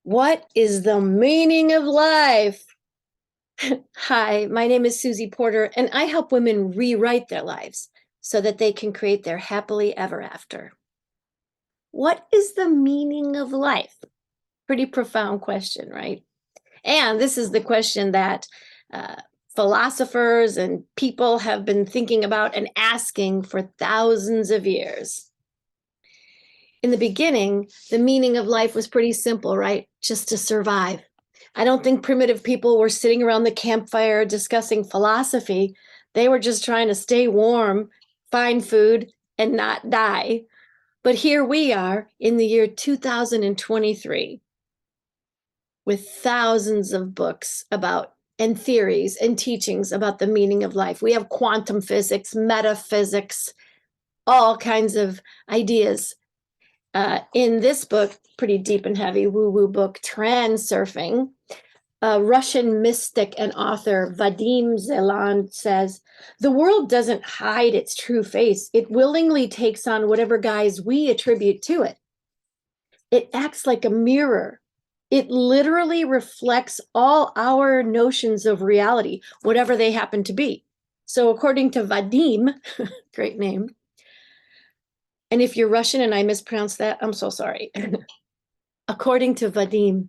What is the meaning of life? Hi, my name is Susie Porter, and I help women rewrite their lives so that they can create their happily ever after. What is the meaning of life? Pretty profound question, right? And this is the question that uh, philosophers and people have been thinking about and asking for thousands of years. In the beginning, the meaning of life was pretty simple, right? Just to survive. I don't think primitive people were sitting around the campfire discussing philosophy. They were just trying to stay warm, find food, and not die. But here we are in the year 2023 with thousands of books about and theories and teachings about the meaning of life. We have quantum physics, metaphysics, all kinds of ideas. In this book, pretty deep and heavy woo-woo book, Transurfing, Russian mystic and author Vadim Zeland says, the world doesn't hide its true face. It willingly takes on whatever guise we attribute to it. It acts like a mirror. It literally reflects all our notions of reality, whatever they happen to be. So according to Vadim, great name, and if you're Russian and I mispronounced that, I'm so sorry. According to Vadim,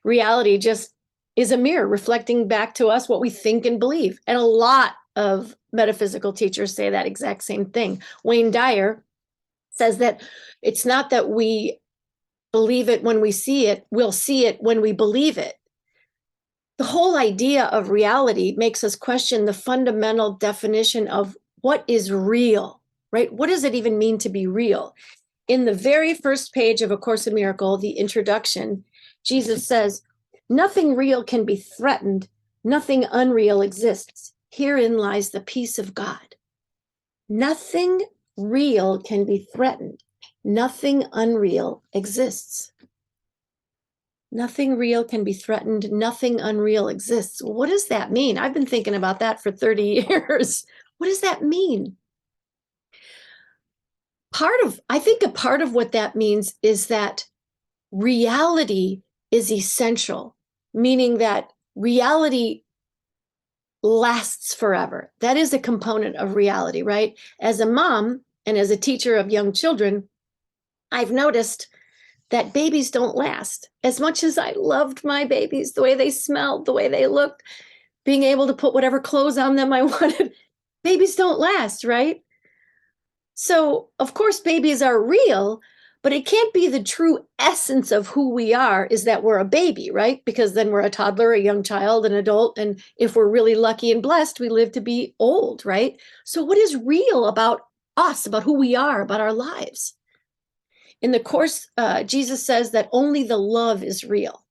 reality just is a mirror reflecting back to us what we think and believe. And a lot of metaphysical teachers say that exact same thing. Wayne Dyer says that it's not that we believe it when we see it, we'll see it when we believe it. The whole idea of reality makes us question the fundamental definition of what is real, right? What does it even mean to be real? In the very first page of A Course in Miracles, the introduction, Jesus says, nothing real can be threatened. Nothing unreal exists. Herein lies the peace of God. Nothing real can be threatened. Nothing unreal exists. Nothing real can be threatened. Nothing unreal exists. What does that mean? I've been thinking about that for 30 years. What does that mean? I think a part of what that means is that reality is essential, meaning that reality lasts forever. That is a component of reality, right? As a mom and as a teacher of young children, I've noticed that babies don't last. As much as I loved my babies, the way they smelled, the way they looked, being able to put whatever clothes on them I wanted, babies don't last, right? So, of course, babies are real, but it can't be the true essence of who we are is that we're a baby, right? Because then we're a toddler, a young child, an adult. And if we're really lucky and blessed, we live to be old, right? So, what is real about us, about who we are, about our lives? In the Course, Jesus says that only the love is real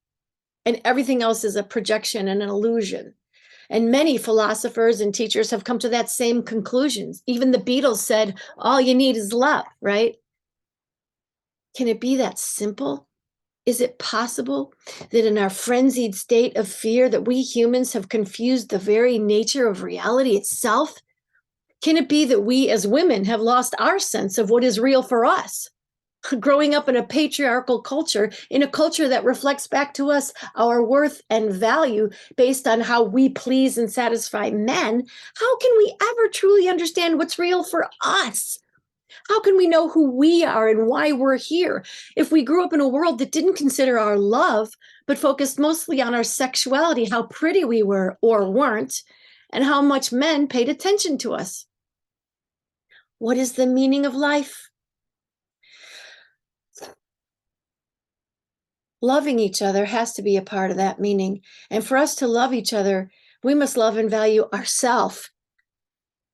and everything else is a projection and an illusion. And many philosophers and teachers have come to that same conclusions. Even the Beatles said, all you need is love, right? Can it be that simple? Is it possible that in our frenzied state of fear that we humans have confused the very nature of reality itself? Can it be that we as women have lost our sense of what is real for us? Growing up in a patriarchal culture, in a culture that reflects back to us our worth and value based on how we please and satisfy men, how can we ever truly understand what's real for us? How can we know who we are and why we're here if we grew up in a world that didn't consider our love, but focused mostly on our sexuality, how pretty we were or weren't, and how much men paid attention to us? What is the meaning of life? Loving each other has to be a part of that meaning. And for us to love each other, we must love and value ourselves.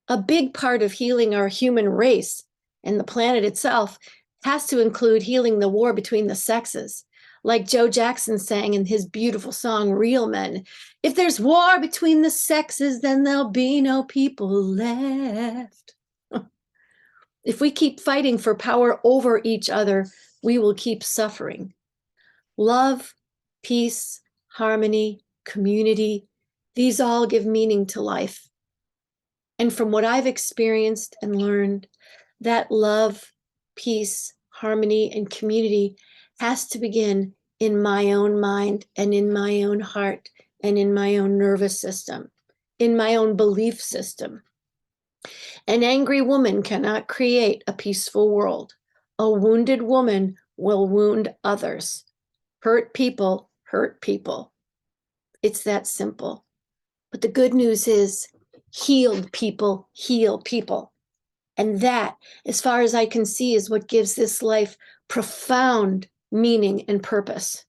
A big part of healing our human race and the planet itself has to include healing the war between the sexes. Like Joe Jackson sang in his beautiful song, Real Men, if there's war between the sexes, then there'll be no people left. If we keep fighting for power over each other, we will keep suffering. Love, peace, harmony, community, these all give meaning to life. And from what I've experienced and learned, that love, peace, harmony, and community has to begin in my own mind and in my own heart and in my own nervous system, in my own belief system. An angry woman cannot create a peaceful world. A wounded woman will wound others. Hurt people hurt people. It's that simple. But the good news is healed people heal people. And that, as far as I can see, is what gives this life profound meaning and purpose.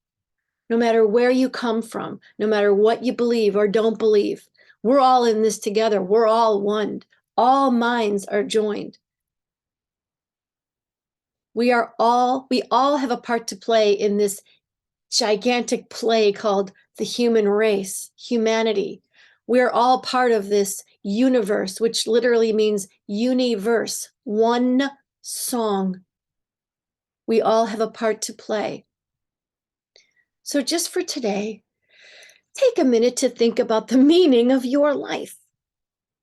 No matter where you come from, no matter what you believe or don't believe, we're all in this together. We're all one. All minds are joined. We all have a part to play in this gigantic play called the human race, humanity. We're all part of this universe, which literally means universe, one song. We all have a part to play. So just for today, take a minute to think about the meaning of your life.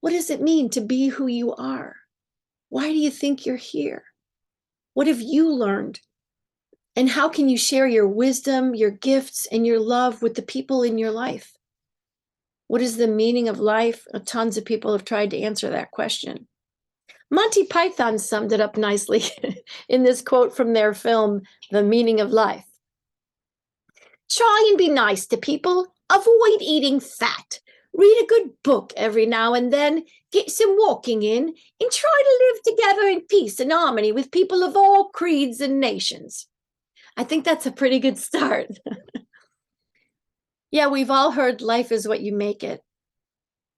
What does it mean to be who you are? Why do you think you're here? What have you learned? And how can you share your wisdom, your gifts, and your love with the people in your life? What is the meaning of life? Tons of people have tried to answer that question. Monty Python summed it up nicely in this quote from their film, The Meaning of Life. Try and be nice to people. Avoid eating fat. Read a good book every now and then. Get some walking in and try to live together in peace and harmony with people of all creeds and nations. I think that's a pretty good start. Yeah, we've all heard life is what you make it.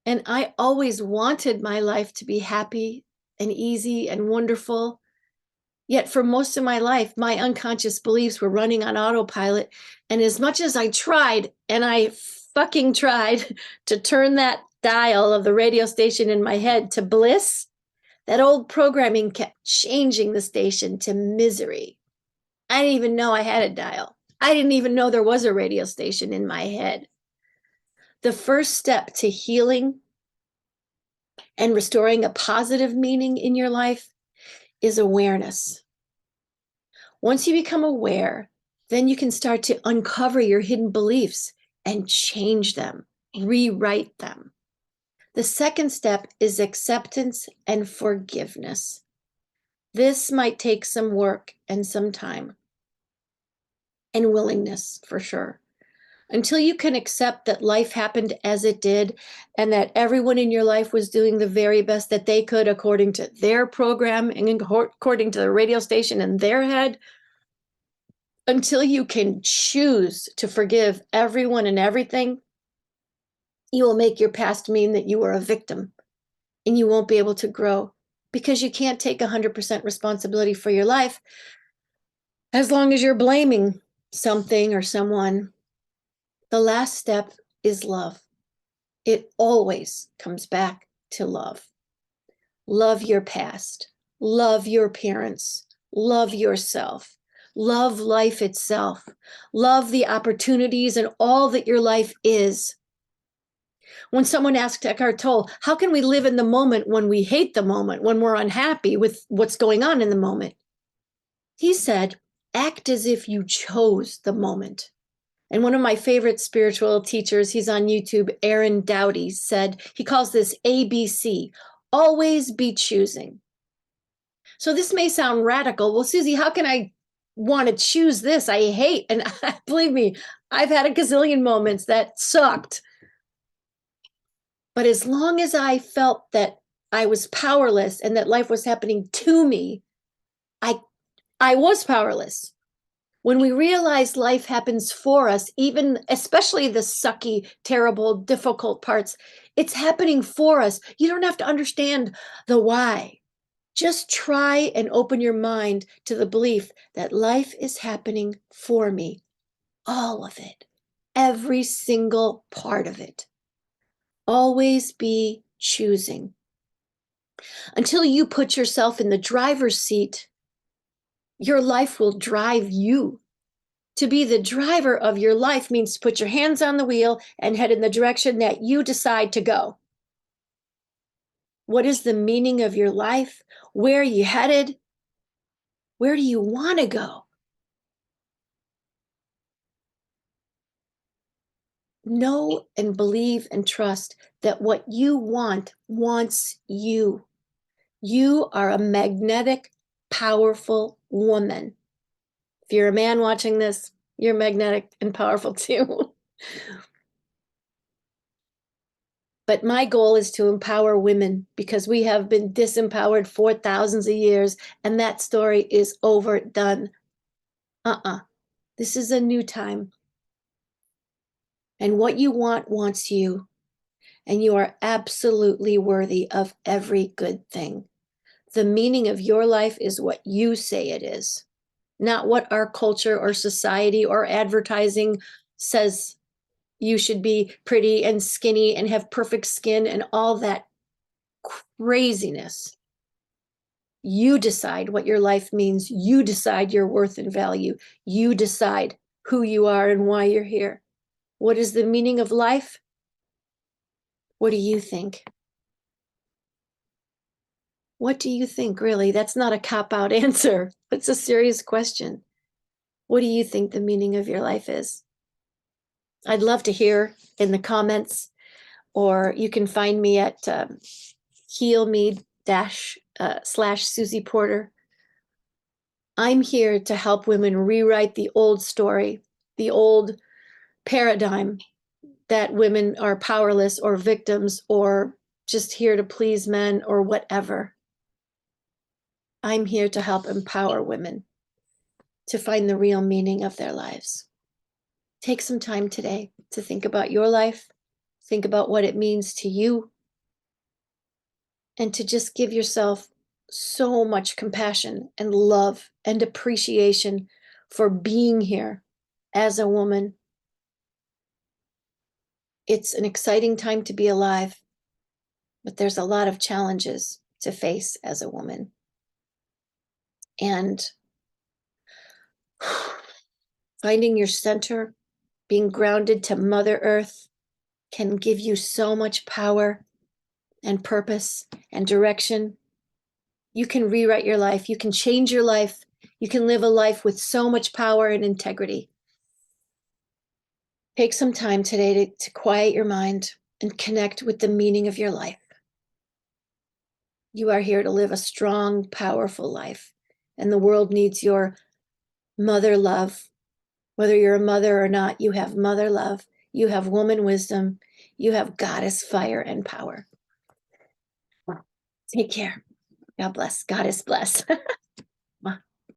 And I always wanted my life to be happy and easy and wonderful. Yet for most of my life, my unconscious beliefs were running on autopilot. And as much as I tried, and I fucking tried to turn that dial of the radio station in my head to bliss, that old programming kept changing the station to misery. I didn't even know I had a dial. I didn't even know there was a radio station in my head. The first step to healing and restoring a positive meaning in your life is awareness. Once you become aware, then you can start to uncover your hidden beliefs and change them, rewrite them. The second step is acceptance and forgiveness. This might take some work and some time and willingness for sure. Until you can accept that life happened as it did and that everyone in your life was doing the very best that they could according to their program and according to the radio station in their head, until you can choose to forgive everyone and everything, you will make your past mean that you were a victim and you won't be able to grow because you can't take 100% responsibility for your life as long as you're blaming something or someone. The last step is love. It always comes back to love. Love your past. Love your parents. Love yourself. Love life itself. Love the opportunities and all that your life is. When someone asked Eckhart Tolle, how can we live in the moment when we hate the moment, when we're unhappy with what's going on in the moment? He said, act as if you chose the moment. And one of my favorite spiritual teachers, he's on YouTube, Aaron Doughty, said, he calls this ABC, always be choosing. So this may sound radical. Well, Susie, how can I want to choose this? I hate, and believe me, I've had a gazillion moments that sucked. But as long as I felt that I was powerless and that life was happening to me, I was powerless. When we realize life happens for us, even especially the sucky, terrible, difficult parts, it's happening for us. You don't have to understand the why. Just try and open your mind to the belief that life is happening for me. All of it. Every single part of it. Always be choosing. Until you put yourself in the driver's seat, your life will drive you. To be the driver of your life means to put your hands on the wheel and head in the direction that you decide to go. What is the meaning of your life? Where are you headed? Where do you want to go? Know and believe and trust that what you want wants you. You are a magnetic, powerful woman. If you're a man watching this, you're magnetic and powerful too. But my goal is to empower women because we have been disempowered for thousands of years, and that story is overdone. This is a new time. And what you want wants you. And you are absolutely worthy of every good thing. The meaning of your life is what you say it is, not what our culture or society or advertising says you should be pretty and skinny and have perfect skin and all that craziness. You decide what your life means. You decide your worth and value. You decide who you are and why you're here. What is the meaning of life? What do you think? What do you think, really? That's not a cop-out answer. It's a serious question. What do you think the meaning of your life is? I'd love to hear in the comments, or you can find me at heal me dash slash Susie Porter. I'm here to help women rewrite the old story, the old paradigm that women are powerless or victims or just here to please men or whatever. I'm here to help empower women to find the real meaning of their lives. Take some time today to think about your life, think about what it means to you, and to just give yourself so much compassion and love and appreciation for being here as a woman. It's an exciting time to be alive, but there's a lot of challenges to face as a woman. And finding your center, being grounded to Mother Earth can give you so much power and purpose and direction. You can rewrite your life. You can change your life. You can live a life with so much power and integrity. Take some time today to quiet your mind and connect with the meaning of your life. You are here to live a strong, powerful life, and the world needs your mother love. Whether you're a mother or not, you have mother love. You have woman wisdom. You have goddess fire and power. Take care. God bless. Goddess bless.